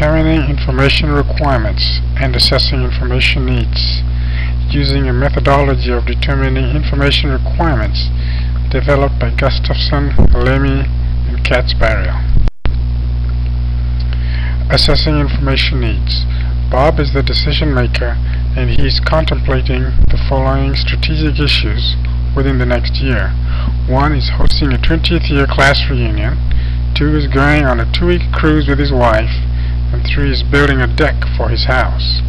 determining information requirements and assessing information needs using a methodology of determining information requirements developed by Gustafson, Lemme, and Katzbarriel. Assessing information needs. Bob is the decision maker and he is contemplating the following strategic issues within the next year. 1 is hosting a 20th year class reunion. 2 is going on a 2-week cruise with his wife. And 3 is building a deck for his house.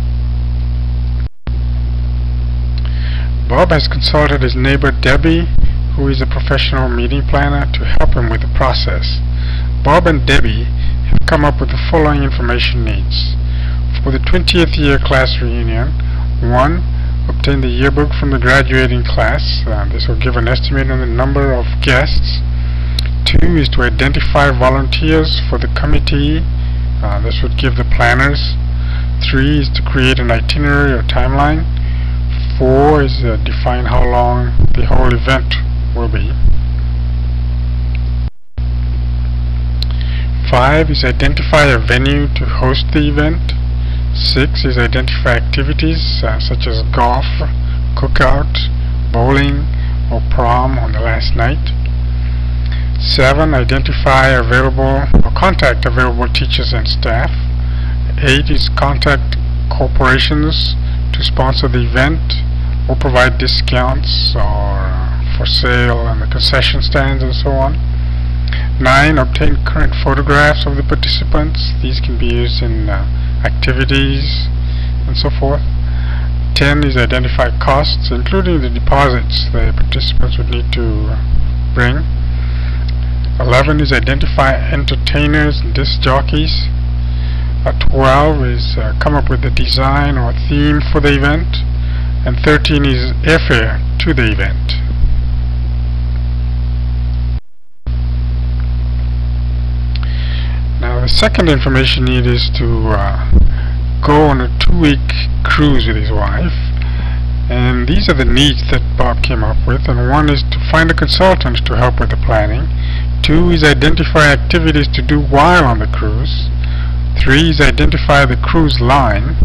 Bob has consulted his neighbor Debbie, who is a professional meeting planner, to help him with the process. Bob and Debbie have come up with the following information needs. For the 20th year class reunion, 1. Obtain the yearbook from the graduating class. This will give an estimate on the number of guests. 2 is to identify volunteers for the committee. This would give the planners. 3 is to create an itinerary or timeline. 4 is define how long the whole event will be. 5 is identify a venue to host the event. 6 is identify activities such as golf, cookout, bowling, or prom on the last night. 7. Identify available or contact available teachers and staff. 8 is contact corporations to sponsor the event or provide discounts or for sale on the concession stands and so on. 9. Obtain current photographs of the participants. These can be used in activities and so forth. 10 is identify costs, including the deposits the participants would need to bring. 11 is identify entertainers and disc jockeys. 12 is come up with a design or theme for the event. And 13 is airfare to the event. Now the second information need is to go on a 2-week cruise with his wife, and these are the needs that Bob came up with. And 1 is to find a consultant to help with the planning. 2 is identify activities to do while on the cruise. 3 is identify the cruise line.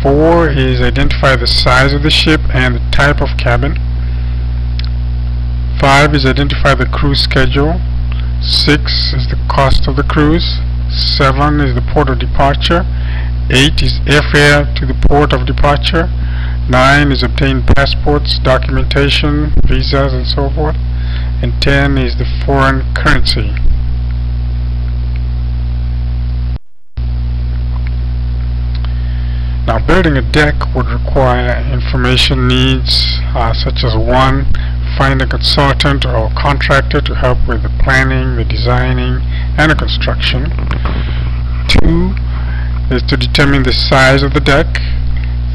4 is identify the size of the ship and the type of cabin. 5 is identify the cruise schedule. 6 is the cost of the cruise. 7 is the port of departure. 8 is airfare to the port of departure. 9 is obtain passports, documentation, visas, and so forth. And 10 is the foreign currency. Now, building a deck would require information needs such as 1. Find a consultant or contractor to help with the planning, the designing, and the construction. 2 is to determine the size of the deck.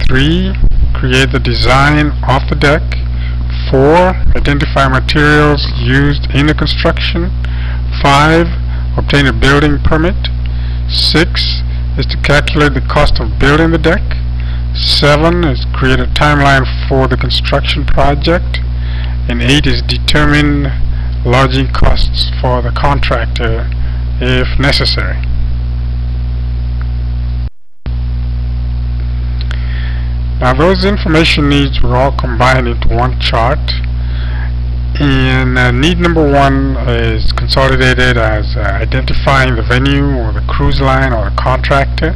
3. Create the design of the deck. 4. Identify materials used in the construction. 5. Obtain a building permit. 6 is to calculate the cost of building the deck. 7 is create a timeline for the construction project. And 8 is determine lodging costs for the contractor if necessary. Now those information needs were all combined into one chart, and need number 1 is consolidated as identifying the venue or the cruise line or a contractor.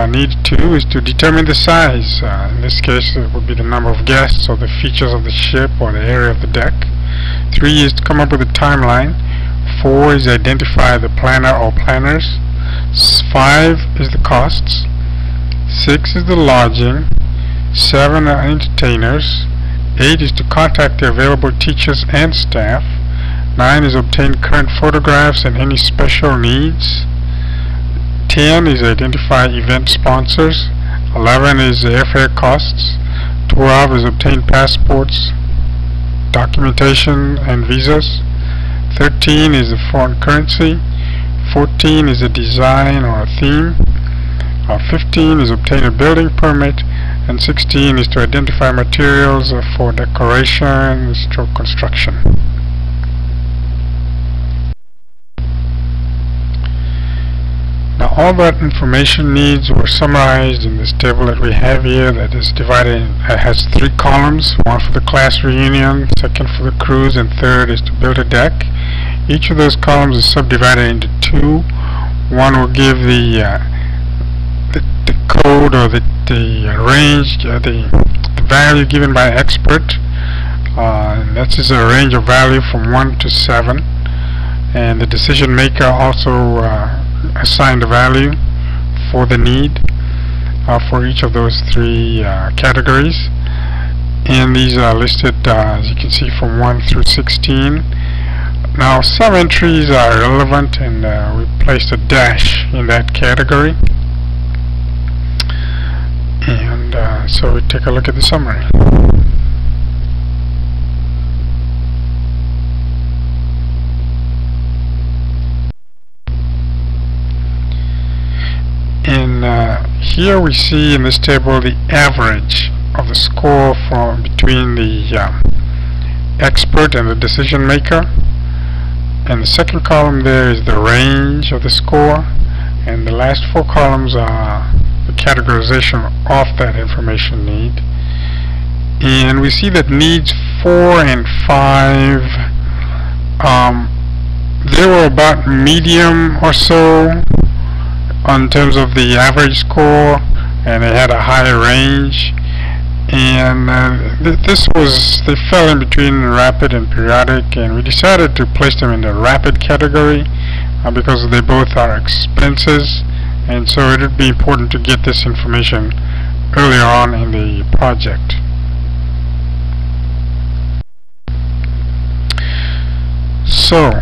Need 2 is to determine the size. In this case it would be the number of guests or the features of the ship or the area of the deck. 3 is to come up with a timeline. 4 is identify the planner or planners. 5 is the costs. 6 is the lodging. 7 are entertainers. 8 is to contact the available teachers and staff. 9 is obtain current photographs and any special needs. 10 is identify event sponsors. 11 is airfare costs. 12 is obtain passports, documentation, and visas. 13 is the foreign currency. 14 is a design or a theme. 15 is obtain a building permit. And 16 is to identify materials for decoration stroke construction. Now all that information needs were summarized in this table that we have here, that is divided has 3 columns, one for the class reunion, second for the cruise, and third is to build a deck. Each of those columns is subdivided into 2. One will give the code, or the range, the value given by expert, and that is a range of value from 1 to 7, and the decision maker also assigned a value for the need for each of those 3 categories, and these are listed as you can see from 1 through 16. Now some entries are irrelevant, and we placed a dash in that category, and so we take a look at the summary. And here we see in this table the average of the score from between the expert and the decision maker, and the second column there is the range of the score, and the last 4 columns are the categorization of that information need. And we see that needs 4 and 5 they were about medium or so in terms of the average score, and they had a high range, and they fell in between rapid and periodic, and we decided to place them in the rapid category because they both are expenses, and so it would be important to get this information earlier on in the project. So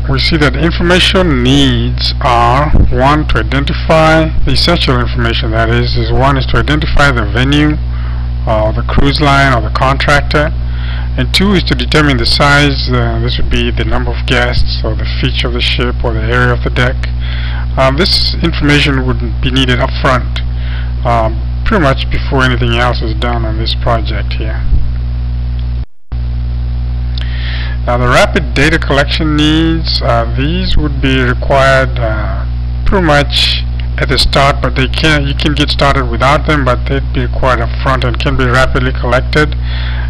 we see that information needs are 1 to identify the essential information, that is 1 is to identify the venue or the cruise line or the contractor, and 2 is to determine the size, this would be the number of guests or the feature of the ship or the area of the deck. This information would be needed up front, pretty much before anything else is done on this project here. Now the rapid data collection needs, these would be required pretty much at the start, but you can get started without them, but they'd be required up front and can be rapidly collected.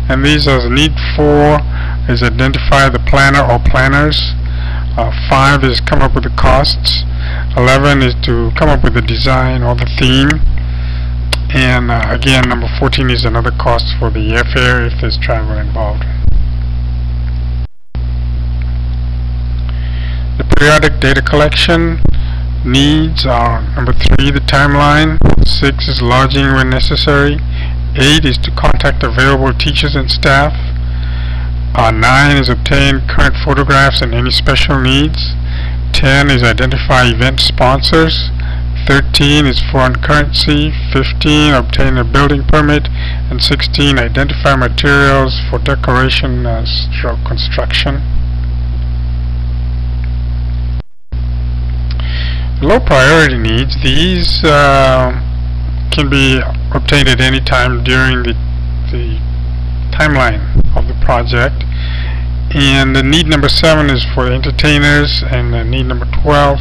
And these are need 4 is identify the planner or planners, 5 is come up with the costs, 11 is to come up with the design or the theme, and again number 14 is another cost for the airfare if there's travel involved. The periodic data collection needs are number 3, the timeline, 6 is lodging when necessary, 8 is to contact available teachers and staff, 9 is obtain current photographs and any special needs, 10 is identify event sponsors, 13 is foreign currency, 15 obtain a building permit, and 16 identify materials for decoration stroke construction. Low priority needs, these can be obtained at any time during the timeline of the project, and the need number 7 is for the entertainers, and the need number 12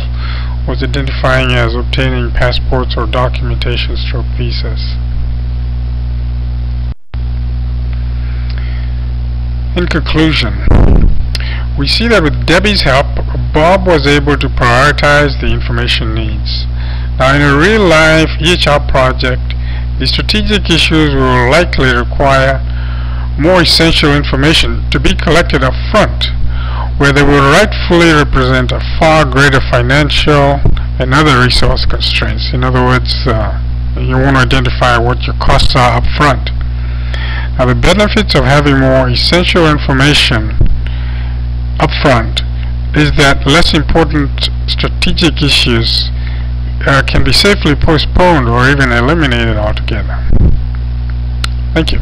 was identifying as obtaining passports or documentation stroke visas. In conclusion, we see that with Debbie's help, Bob was able to prioritize the information needs. Now in a real-life EHR project, the strategic issues will likely require more essential information to be collected up front, where they will rightfully represent a far greater financial and other resource constraints. In other words, you want to identify what your costs are up front. Now the benefits of having more essential information up front is that less important strategic issues can be safely postponed or even eliminated altogether. Thank you.